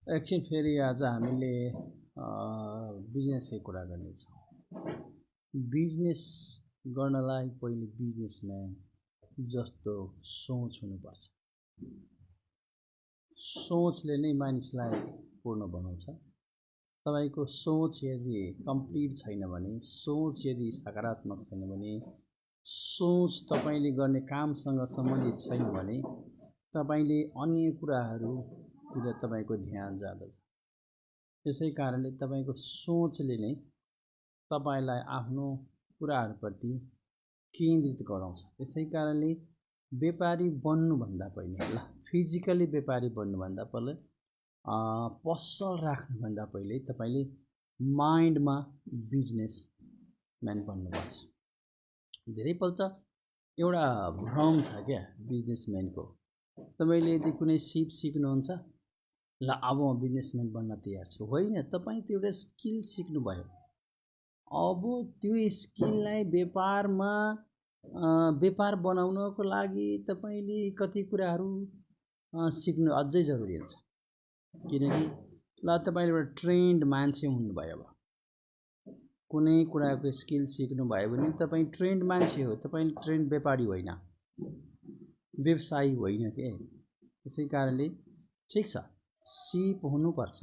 एकछिन फेरि आज हामीले बिजनेसकै कुरा गर्नेछौँ। बिजनेस गर्नलाई पहिले बिजनेसम्यान जस्तो सोच हुनुपर्छ। सोचले नै मानिसलाई पूर्ण बनाउँछ। तपाईको सोच यदि कम्प्लिट छैन भने, सोच यदि सकारात्मक छैन भने, सोच तपाईले गर्ने कामसँग सम्बन्धित छैन भने तपाईले अन्य कुराहरूतिर तपाईको ध्यान जाँदछ। त्यसै कारणले तपाईको सोचले नै तपाईलाई आफ्नो कुराहरूप्रति केन्द्रित गराउँछ। त्यसै कारणले व्यापारी बन्नुभन्दा पहिले फिजिकली व्यापारी बन्नुभन्दा पहिले पसल राख्नुभन्दा पहिले तपाईले माइन्डमा बिजनेसम्यान बन्नुपर्छ। धेरैपल्ट एउटा भ्रम छ क्या बिजनेसम्यानको। तपाईले यदि कुनै सिप सिक्नुहुन्छ, ल अब म बिजनेसम्यान बन्न तयार छु, होइन। तपाईँ त्यो एउटा स्किल सिक्नुभयो। अब त्यो स्किललाई व्यापार बनाउनको लागि तपाईले कति कुराहरू सिक्नु अझै जरुरी हुन्छ। किनकि ल तपाईले एउटा ट्रेन्ड मान्छे हुनुभयो। अब कुनै कुराको स्किल सिक्नुभयो भने तपाईँ ट्रेन्ड मान्छे हो, तपाईँ ट्रेन्ड व्यापारी होइन, व्यवसायी होइन के। त्यसै कारणले ठिक छ, सिप हुनुपर्छ।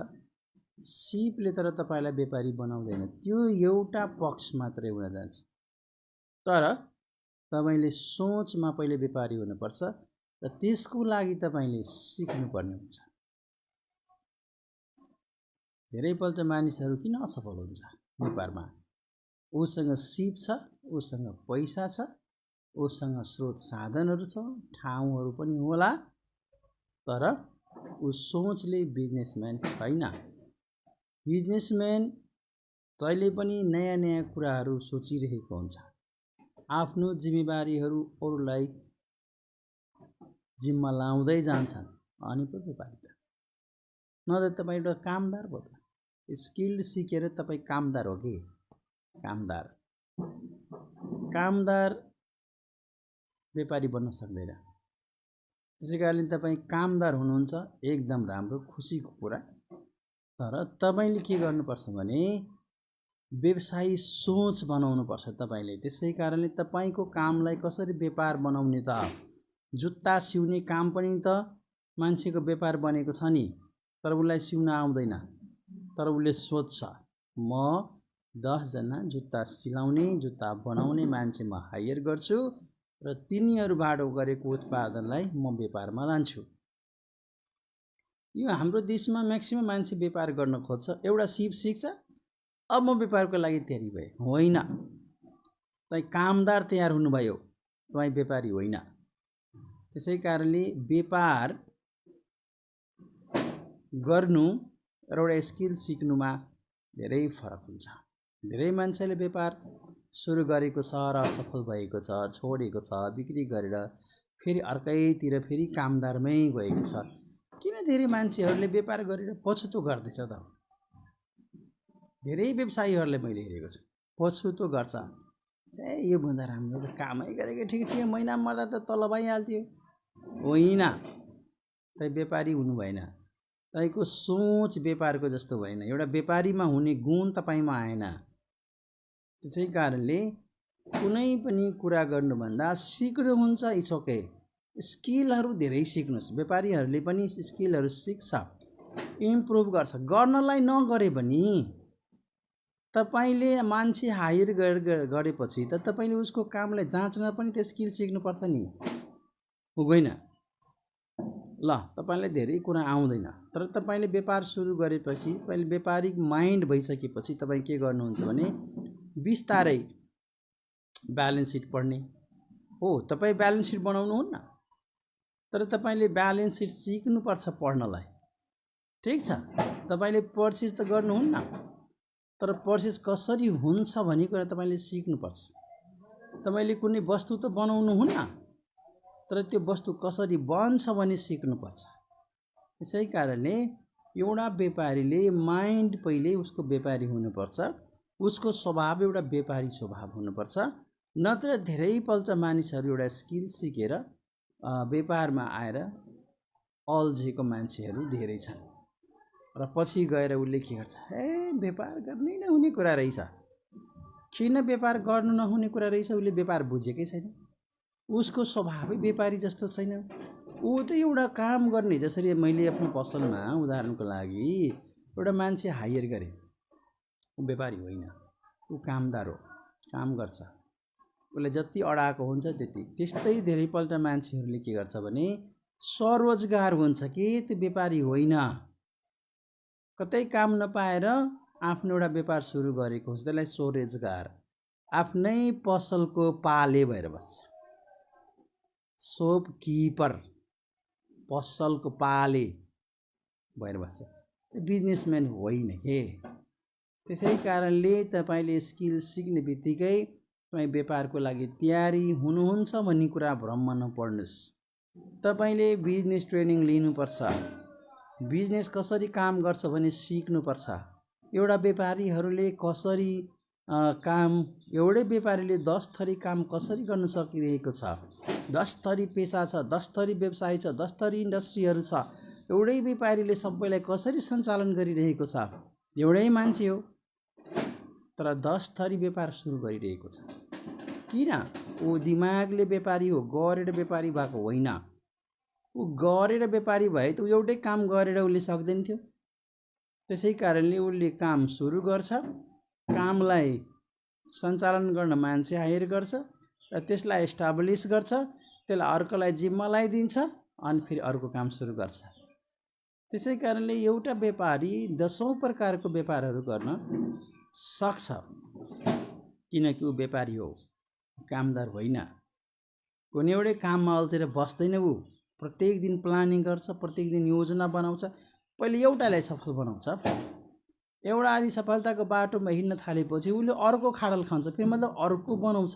सिपले तर तपाईलाई व्यापारी बनाउँदैन, त्यो एउटा पक्ष मात्रै हुन जान्छ। तर तपाईले सोचमा पहिले व्यापारी हुनुपर्छ र त्यसको लागि तपाईले सिक्नुपर्ने हुन्छ। धेरैपल्ट मानिसहरू किन असफल हुन्छ व्यापारमा? उसँग सिप छ, उसँग पैसा छ, उसँग स्रोत साधनहरू छ, ठाउँहरू पनि होला, तर ऊ सोचले बिजनेसम्यान छैन। बिजनेसम्यान जहिले पनि नयाँ नयाँ कुराहरू सोचिरहेको हुन्छ। आफ्नो जिम्मेवारीहरू अरूलाई जिम्मा लाउँदै जान्छन्। अनि पो व्यापारी त नत्र तपाईँ एउटा कामदार भयो त। स्किल सिकेर तपाईँ कामदार हो कि? कामदार व्यापारी बन्न सक्दैन। त्यसै कारणले तपाईँ कामदार हुनुहुन्छ, एकदम राम्रो, खुसीको कुरा। तर तपाईले के गर्नुपर्छ भने व्यवसायी सोच बनाउनुपर्छ तपाईले। त्यसै कारणले तपाईको कामलाई कसरी व्यापार बनाउने त? जुत्ता सिउने काम पनि त मान्छेको व्यापार बनेको छ नि, तर उसलाई सिउन आउँदैन। तर उसले सोच्छ, म 10 जना जुत्ता सिलाउने, जुत्ता बनाउने मान्छे म हायर गर्छु र तिनीहरूबाट गरेको उत्पादनलाई म व्यापारमा लान्छु। यो हाम्रो देशमा म्याक्सिमम मान्छे व्यापार गर्न खोज्छ। एउटा सिप सिक्छ, अब म व्यापारको लागि तयारी भएँ। होइन, तपाईँ कामदार तयार हुनुभयो, तपाईँ व्यापारी होइन। त्यसै कारणले व्यापार गर्नु र एउटा स्किल सिक्नुमा धेरै फरक हुन्छ। धेरै मान्छेले व्यापार सुरु गरेको छ र असफल भएको छ, छोडेको छ, बिक्री गरेर फेरि अर्कैतिर फेरि कामदारमै गएको छ। किन धेरै मान्छेहरूले व्यापार गरेर पछुतो गर्दैछ त? धेरै व्यवसायीहरूले मैले हेरेको छु, पछुतो गर्छ। यो भन्दा राम्रो त कामै गरेको ठिक थियो, महिनामा मर्दा त तलब आइहाल्थ्यो। होइन, तपाईँ व्यापारी हुनु भएन। तपाईको सोच व्यापारको जस्तो भएन। एउटा व्यापारीमा हुने गुण तपाईमा आएन। त्यसै कारणले कुनै पनि कुरा गर्नुभन्दा सिक्नुहुन्छ, इट्स ओके। स्किलहरू धेरै सिक्नुहोस्। व्यापारीहरूले पनि स्किलहरू सिक्छ, इम्प्रुभ गर्छ। गर्नलाई नगरे पनि तपाईले मान्छे हायर गरेपछि त तपाईले उसको कामलाई जाँच्न पनि त स्किल सिक्नुपर्छ नि, हुँदैन? ल तपाईलाई धेरै कुरा आउँदैन, तर तपाईले व्यापार सुरु गरेपछि, तपाईले व्यापारिक माइन्ड भइसकेपछि तपाईँ के गर्नुहुन्छ भने बिस्तारै ब्यालेन्स सिट पढ्ने हो। तपाईँ ब्यालेन्स सिट बनाउनुहुन्न, तर तपाईले ब्यालेन्स सिट सिक्नुपर्छ पढ्नलाई। ठिक छ, तपाईले पर्चेज त गर्नुहुन्न, तर पर्चेज कसरी हुन्छ भन्ने कुरा तपाईले सिक्नुपर्छ। तपाईले कुनै वस्तु त बनाउनुहुन्न, तर त्यो वस्तु कसरी बन्छ भन्ने सिक्नुपर्छ। त्यसै कारणले एउटा व्यापारीले माइन्ड पहिले उसको व्यापारी हुनुपर्छ, उसको स्वभाव एउटा व्यापारी स्वभाव हुनुपर्छ। नत्र धेरैपल्ट मानिसहरू एउटा स्किल सिकेर व्यापारमा आएर अल्झेको मान्छेहरू धेरै छन्। र पछि गएर उसले के गर्छ, व्यापार गर्नै नहुने कुरा रहेछ। किन व्यापार गर्नु नहुने कुरा रहेछ? उसले व्यापार बुझेकै छैन। उसको स्वभावै व्यापारी जस्तो छैन। ऊ त एउटा काम गर्ने, जसरी मैले आफ्नो पसलमा उदाहरणको लागि एउटा मान्छे हायर गरेँ, ऊ व्यापारी होइन, ऊ कामदार हो, काम गर्छ। उसले जति अडाएको हुन्छ त्यति। त्यस्तै धेरैपल्ट मान्छेहरूले के गर्छ भने स्वरोजगार हुन्छ कि त्यो व्यापारी होइन। कतै काम नपाएर आफ्नो एउटा व्यापार सुरु गरेको हुन्छ, त्यसलाई स्वरोजगार। आफ्नै पसलको पाले भएर बस्छ, शोपकिपर, पसलको पाले भएर बस्छ, त्यो बिजनेसम्यान होइन के। त्यसै कारणले तपाईँले स्किल सिक्ने बित्तिकै तपाईँ व्यापारको लागि तयारी हुनुहुन्छ भन्ने कुरा भ्रममा नपर्नुहोस्। तपाईँले बिजनेस ट्रेनिङ लिनुपर्छ, बिजनेस कसरी काम गर्छ भने सिक्नुपर्छ। एउटा व्यापारीहरूले कसरी काम, एउटै व्यापारीले 10 थरी काम कसरी गर्न सकिरहेको छ, 10 थरी पेसा छ, 10 थरी व्यवसाय छ, 10 थरी इन्डस्ट्रीहरू छ। एउटै व्यापारीले सबैलाई कसरी सञ्चालन गरिरहेको छ। एउटै मान्छे हो तर 10 थरी व्यापार सुरु गरिरहेको छ। किन? ऊ दिमागले व्यापारी हो, गरेर व्यापारी भएको होइन। ऊ गरेर व्यापारी भए त ऊ एउटै काम गरेर उसले सक्दैन थियो। त्यसै कारणले उसले काम सुरु गर्छ, कामलाई सञ्चालन गर्न मान्छे हायर गर्छ र त्यसलाई एस्टाब्लिस गर्छ, त्यसलाई अर्कोलाई जिम्मा लगाइदिन्छ अनि फेरि अर्को काम सुरु गर्छ। त्यसै कारणले एउटा व्यापारी 10औं प्रकारको व्यापारहरू गर्न सक्छ, किनकि ऊ व्यापारी हो, कामदार होइन। कुनै एउटै काममा अल्झेर बस्दैन। ऊ प्रत्येक दिन प्लानिङ गर्छ, प्रत्येक दिन योजना बनाउँछ। पहिले एउटालाई सफल बनाउँछ, एउटा आदि सफलताको बाटोमा हिँड्न थालेपछि उसले अर्को खाडल खान्छ, फेरि मतलब अर्को बनाउँछ।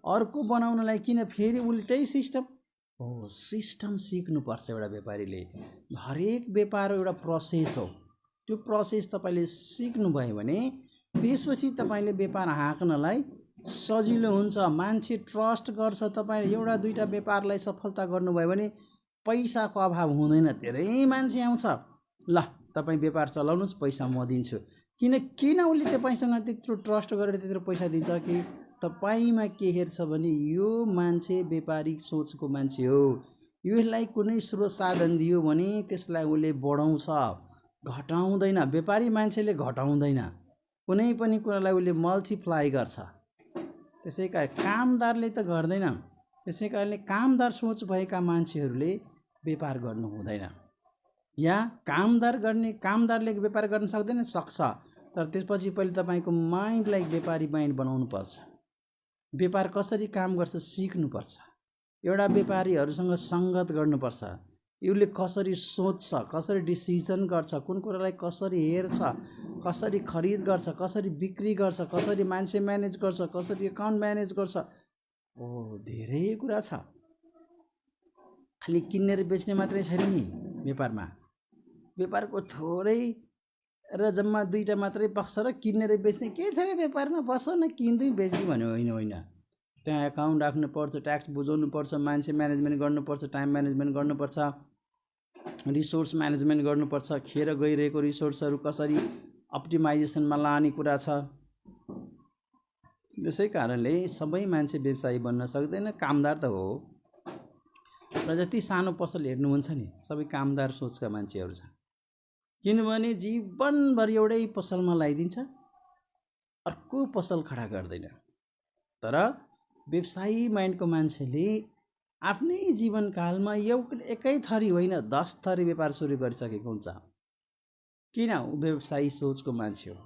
अर्को बनाउनलाई किन? फेरि उसले त्यही सिस्टम हो, सिस्टम सिक्नुपर्छ एउटा व्यापारीले। हरेक व्यापार एउटा प्रोसेस हो, त्यो प्रोसेस तपाईँले सिक्नुभयो भने त्यसपछि तपाईँले व्यापार हाँक्नलाई सजिलो हुन्छ। मान्छे ट्रस्ट गर्छ तपाईँले। एउटा दुईटा व्यापारलाई सफलता गर्नुभयो भने पैसाको अभाव हुँदैन, धेरै मान्छे आउँछ, ल तपाईँ व्यापार चलाउनुहोस्, पैसा म दिन्छु। किन उसले तपाईँसँग त्यत्रो ट्रस्ट गरेर त्यत्रो पैसा दिन्छ कि तपाईँमा के हेर्छ भने यो मान्छे व्यापारिक सोचको मान्छे हो। यसलाई कुनै स्रोत साधन दियो भने त्यसलाई उसले बढाउँछ, घटाउँदैन। व्यापारी मान्छेले घटाउँदैन, कुनै पनि कुरालाई उसले मल्टिप्लाई गर्छ। त्यसै कारण कामदारले त गर्दैन। त्यसै कारणले कामदार सोच भएका मान्छेहरूले व्यापार गर्नु हुँदैन। या कामदारले व्यापार गर्न सक्दैन, सक्छ, तर त्यसपछि पहिले तपाईँको माइन्डलाई व्यापारी माइन्ड बनाउनु पर्छ। व्यापार कसरी काम गर्छ सिक्नुपर्छ। एउटा व्यापारीहरूसँग सङ्गत गर्नुपर्छ। उसले कसरी सोच्छ, कसरी डिसिजन गर्छ, कुन कुरालाई कसरी हेर्छ, कसरी खरिद गर्छ, कसरी बिक्री गर्छ, कसरी मान्छे म्यानेज गर्छ, कसरी एकाउन्ट म्यानेज गर्छ। धेरै कुरा छ। खालि किन्ने र बेच्ने मात्रै छैन नि व्यापारमा। व्यापारको थोरै र जम्मा दुईटा मात्रै पक्ष र किन्ने र बेच्ने के छैन व्यापारमा। बस न किन्दै बेच्दै भन्यो होइन। त्यहाँ एकाउन्ट राख्नुपर्छ, ट्याक्स बुझाउनु पर्छ, मान्छे म्यानेजमेन्ट गर्नुपर्छ, टाइम म्यानेजमेन्ट गर्नुपर्छ, रिसोर्स म्यानेजमेन्ट गर्नुपर्छ, खेर गइरहेको रिसोर्सहरू कसरी अप्टिमाइजेसनमा लाने कुरा छ। त्यसै कारणले सबै मान्छे व्यवसायी बन्न सक्दैन, कामदार त हो। र जति सानो पसल हेर्नुहुन्छ नि सबै कामदार सोचका मान्छेहरू छ। किनभने जीवनभर एउटै पसलमा लगाइदिन्छ, अर्को पसल खडा गर्दैन। तर व्यवसायी माइन्डको मान्छेले आफ्नै जीवनकालमा एकै थरी होइन 10 थरी व्यापार सुरु गरिसकेको हुन्छ। किन? ऊ व्यवसायी सोचको मान्छे हो।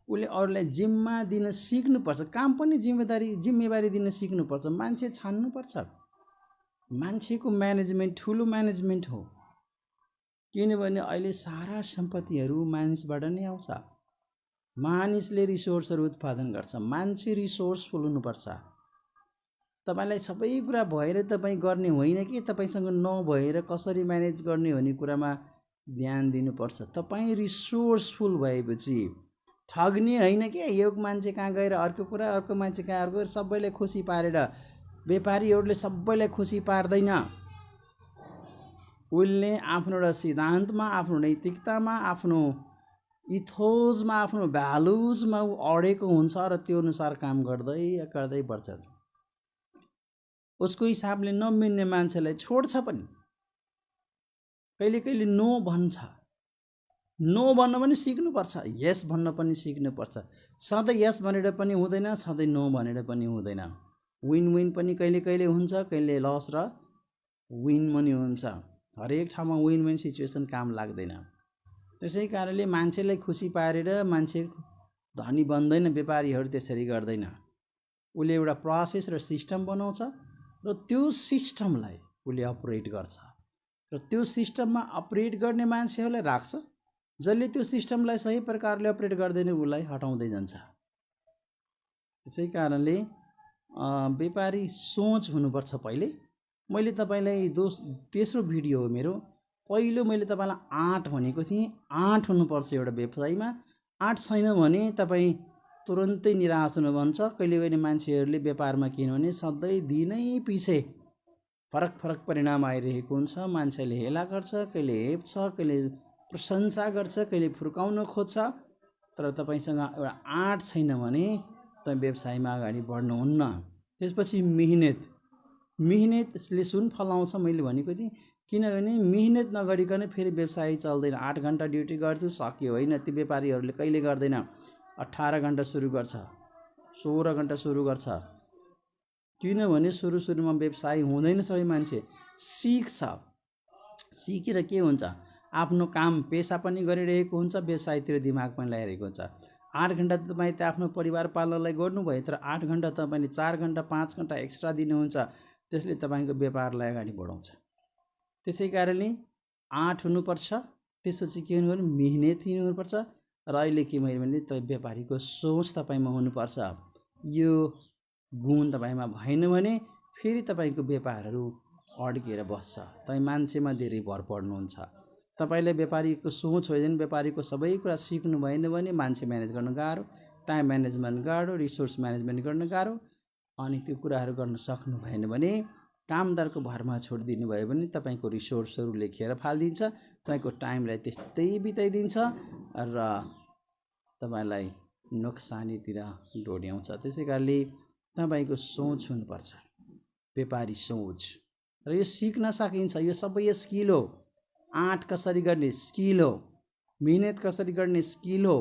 उसले अरूलाई जिम्मा दिन सिक्नुपर्छ, काम पनि जिम्मेवारी दिन सिक्नुपर्छ, मान्छे छान्नुपर्छ। मान्छेको म्यानेजमेन्ट ठुलो म्यानेजमेन्ट हो। किनभने अहिले सारा सम्पत्तिहरू मानिसबाट नै आउँछ। मानिसले रिसोर्सहरू उत्पादन गर्छ, मान्छे रिसोर्सफुल हुनुपर्छ। तपाईँलाई सबै कुरा भएर तपाईँ गर्ने होइन कि तपाईँसँग नभएर कसरी म्यानेज गर्ने भन्ने कुरामा ध्यान दिनुपर्छ। तपाईँ रिसोर्सफुल भएपछि ठग्ने होइन कि एक मान्छे कहाँ गएर अर्को कुरा, अर्को मान्छे कहाँ अर्को, सबैलाई खुसी पारेर। व्यापारीहरूले सबैलाई खुसी पार्दैन। उसले आफ्नो एउटा सिद्धान्तमा, आफ्नो नैतिकतामा, आफ्नो इथोजमा, आफ्नो भ्यालुजमा ऊ अडेको हुन्छ र त्यो अनुसार काम गर्दै गर्दै बढ्छ। उसको हिसाबले नमिल्ने मान्छेलाई छोड्छ पनि, कहिले कहिले नो भन्छ। नो भन्न पनि सिक्नुपर्छ, यस भन्न पनि सिक्नुपर्छ। सधैँ यस भनेर पनि हुँदैन, सधैँ नो भनेर पनि हुँदैन। विन विन पनि कहिले कहिले हुन्छ, कहिले लस र विन पनि हुन्छ। हरेक ठाउँमा विन विन सिचुएसन काम लाग्दैन। त्यसै कारणले मान्छेलाई खुसी पारेर मान्छे धनी बन्दैन। व्यापारीहरू त्यसरी गर्दैन। उसले एउटा प्रोसेस र सिस्टम बनाउँछ र त्यो सिस्टमलाई उसले अपरेट गर्छ र त्यो सिस्टममा अपरेट गर्ने मान्छेहरूलाई राख्छ। जसले त्यो सिस्टमलाई सही प्रकारले अपरेट गर्दैन उसलाई हटाउँदै जान्छ। त्यसै कारणले व्यापारी सोच हुनुपर्छ। पहिले मैले तपाईँलाई तेस्रो भिडियो हो मेरो। पहिलो मैले तपाईँलाई 8 भनेको थिएँ। 8 हुनुपर्छ एउटा व्यवसायमा। 8 छैन भने तपाईँ तुरन्तै निराश हुनुहुन्छ। कहिले कहिले मान्छेहरूले व्यापारमा किनभने सधैँ दिनै पछि फरक फरक परिणाम आइरहेको हुन्छ। मान्छेले हेला गर्छ, कहिले हेप्छ, कहिले प्रशंसा गर्छ, कहिले फुर्काउन खोज्छ। तर तपाईँसँग एउटा 8 छैन भने तपाईँ व्यवसायमा अगाडि बढ्नुहुन्न। त्यसपछि मिहिनेतले सुन फलाउँछ मैले भनेको थिएँ। किनभने मिहिनेत नगरिकन फेरि व्यवसाय चल्दैन। 8 घन्टा ड्युटी गर्छु सक्यो, होइन। ती व्यापारीहरूले कहिले गर्दैन। 18 घन्टा सुरु गर्छ, 16 घन्टा सुरु गर्छ। किनभने सुरुमा व्यवसाय हुँदैन। सबै मान्छे सिक्छ। सिकेर के हुन्छ, आफ्नो काम पेसा पनि गरिरहेको हुन्छ, व्यवसायतिर दिमाग पनि लगाइरहेको हुन्छ। 8 घन्टा त तपाईँ त आफ्नो परिवार पाल्नलाई गर्नुभयो, तर 8 घन्टा तपाईँले 4 घन्टा 5 घन्टा एक्स्ट्रा दिनुहुन्छ। त्यसले तपाईँको व्यापारलाई अगाडि बढाउँछ। त्यसै कारणले 8 हुनुपर्छ। त्यसपछि के हुनु भने मिहिनेत हुनुपर्छ। र अहिले के मैले भने तपाईँ व्यापारीको सोच तपाईँमा हुनुपर्छ। यो गुण तपाईँमा भएन भने फेरि तपाईँको व्यापारहरू अड्केर बस्छ। तपाईँ मान्छेमा धेरै भर पर्नुहुन्छ। तपाईँलाई व्यापारीको सोच होइन, व्यापारीको सबै कुरा सिक्नु भएन भने मान्छे म्यानेज गर्न गाह्रो, टाइम म्यानेजमेन्ट गाह्रो, रिसोर्स म्यानेजमेन्ट गर्न गाह्रो। अनि त्यो कुराहरू गर्न सक्नु भएन भने, कामदारको भरमा छोडिदिनु भयो भने तपाईँको रिसोर्सहरू लेखेर फालिदिन्छ, तपाईँको टाइमलाई त्यस्तै बिताइदिन्छ र तपाईँलाई नोक्सानीतिर डोड्याउँछ। त्यसै कारणले तपाईँको सोच हुनुपर्छ, व्यापारी सोच। र यो सिक्न सकिन्छ। यो सबै स्किल हो। 8 कसरी गर्ने स्किल हो, मिहिनेत कसरी गर्ने स्किल हो,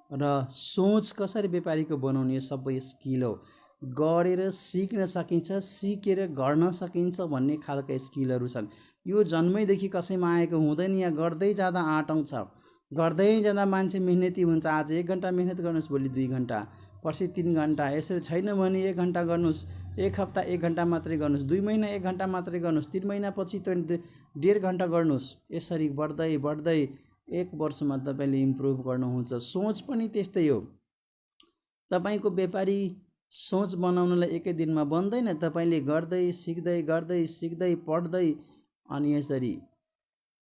र सोच कसरी व्यापारीको बनाउने यो सबै स्किल हो। गरेर सिक्न सकिन्छ, सिकेर गर्न सकिन्छ भन्ने खालका स्किलहरू छन्। यो जन्मैदेखि कसैमा आएको हुँदैन। यहाँ गर्दै जाँदा आँट आउँछ। गर्दै जाँदा मान्छे मेहनती हुन्छ। आज 1 घन्टा मेहनत गर्नुहोस्, भोलि 2 घन्टा, पर्सि 3 घन्टा। यसरी छैन भने 1 घन्टा गर्नुहोस्, 1 हप्ता 1 घन्टा मात्रै गर्नुहोस्, 2 महिना 1 घन्टा मात्रै गर्नुहोस्, 3 महिनापछि 1.5 घन्टा गर्नुहोस्। यसरी बढ्दै बढ्दै 1 वर्षमा तपाईँले इम्प्रुभ गर्नुहुन्छ। सोच पनि त्यस्तै हो। तपाईँको व्यापारी सोच बनाउनलाई 1 दिनमा बन्दैन। तपाईँले गर्दै सिक्दै पढ्दै अनि यसरी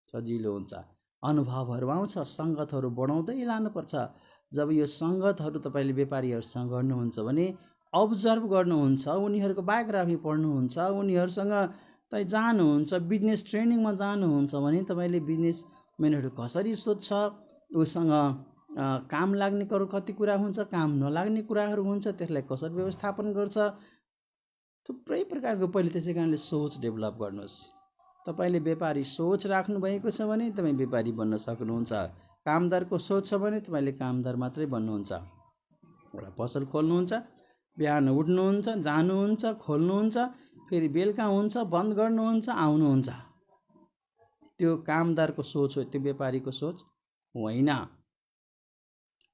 सजिलो हुन्छ। अनुभवहरू आउँछ। सङ्गतहरू बढाउँदै लानुपर्छ। जब यो सङ्गतहरू तपाईँले व्यापारीहरूसँग गर्नुहुन्छ भने अब्जर्भ गर्नुहुन्छ, उनीहरूको बायोग्राफी पढ्नुहुन्छ, उनीहरूसँग तपाईँ जानुहुन्छ, बिजनेस ट्रेनिङमा जानुहुन्छ भने तपाईँले बिजनेसम्यानहरू कसरी सोध्छ, उसँग काम लाग्ने कति कुरा हुन्छ, काम नलाग्ने कुराहरू हुन्छ, त्यसलाई कसरी व्यवस्थापन गर्छ, थुप्रै प्रकारको। पहिले त्यसै कारणले सोच डेभलप गर्नुहोस्। तपाईँले व्यापारी सोच राख्नुभएको छ भने तपाईँ व्यापारी बन्न सक्नुहुन्छ। कामदारको सोच छ भने तपाईँले कामदार मात्रै बन्नुहुन्छ। एउटा पसल खोल्नुहुन्छ, बिहान उठ्नुहुन्छ, जानुहुन्छ, खोल्नुहुन्छ, फेरि बेलुका हुन्छ, बन्द गर्नुहुन्छ, आउनुहुन्छ। त्यो कामदारको सोच हो, त्यो व्यापारीको सोच होइन।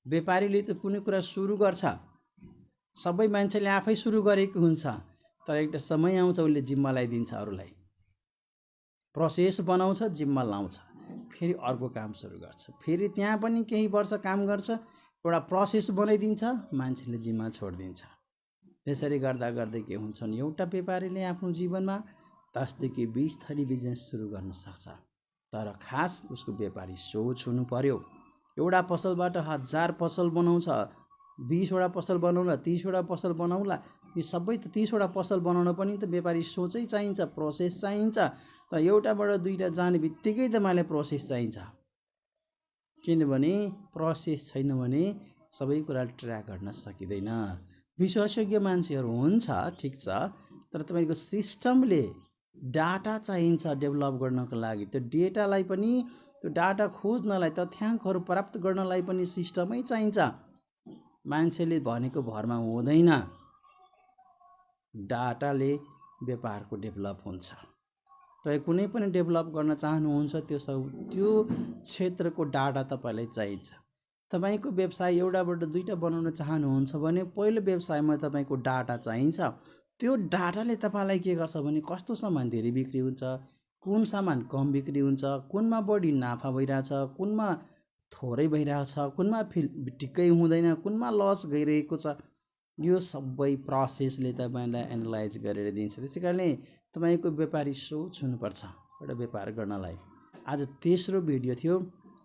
व्यापारीले त कुनै कुरा सुरु गर्छ, सबै मान्छेले आफै सुरु गरेको हुन्छ, तर एउटा समय आउँछ उसले जिम्मा लगाइदिन्छ अरूलाई। प्रोसेस बनाउँछ, जिम्मा लाउँछ, फेरि अर्को काम सुरु गर्छ, फेरि त्यहाँ पनि केही वर्ष काम गर्छ, एउटा प्रोसेस बनाइदिन्छ, मान्छेले जिम्मा छोडिदिन्छ। त्यसरी गर्दा गर्दै के हुन्छ भने एउटा व्यापारीले आफ्नो जीवनमा 10 देखि 20 थरी बिजनेस सुरु गर्न सक्छ। तर खास उसको व्यापारी सोच हुनु पर्यो। एउटा पसलबाट 1000 पसल बनाउँछ, 20 वटा पसल बनाउला, 30 वटा पसल बनाउला। यो सबै त 30 वटा पसल बनाउन पनि त व्यापारी सोचै चाहिन्छ, प्रोसेस चाहिन्छ। त एउटाबाट दुईटा जाने बित्तिकै तपाईँलाई प्रोसेस चाहिन्छ, किनभने प्रोसेस छैन भने सबै कुरा ट्र्याक गर्न सकिँदैन। विशेषज्ञ मान्छेहरू हुन्छ ठिक छ, तर तपाईँको सिस्टमले डाटा चाहिन्छ डेभलप गर्नको लागि। त्यो डेटालाई पनि, त्यो डाटा खोज्नलाई, तथ्याङ्कहरू प्राप्त गर्नलाई पनि सिस्टमै चाहिन्छ। मान्छेले भनेको भरमा हुँदैन। डाटाले व्यापारको डेभलप हुन्छ। तपाईँ कुनै पनि डेभलप गर्न चाहनुहुन्छ, त्यो क्षेत्रको डाटा तपाईँलाई चाहिन्छ। तपाईँको व्यवसाय एउटाबाट दुईटा बनाउन चाहनुहुन्छ भने पहिलो व्यवसायमा तपाईँको डाटा चाहिन्छ। त्यो डाटाले तपाईँलाई के गर्छ भने कस्तो सामान धेरै बिक्री हुन्छ, कुन सामान कम बिक्री हुन्छ, कुनमा बढी नाफा भइरहेछ, कुनमा थोरै भइरहेछ, कुनमा ठिक्कै हुँदैन, कुनमा लस गइरहेको छ, यो सबै प्रोसेसले तपाईँलाई एनालाइज गरेर दिन्छ। त्यसै कारणले तपाईँको व्यापारी सोच हुनुपर्छ एउटा व्यापार गर्नलाई। आज तेस्रो भिडियो थियो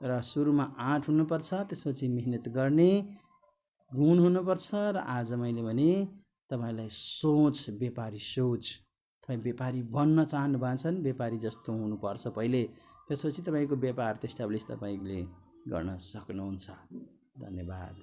र सुरुमा 8 हुनुपर्छ, त्यसपछि मेहनत गर्ने गुण हुनुपर्छ, र आज मैले भने तपाईँलाई सोच, व्यापारी सोच, तपाईँ व्यापारी बन्न चाहनु भएको छ भने व्यापारी जस्तो हुनुपर्छ पहिले, त्यसपछि तपाईँको व्यापार इस्टाब्लिस तपाईँले गर्न सक्नुहुन्छ। धन्यवाद।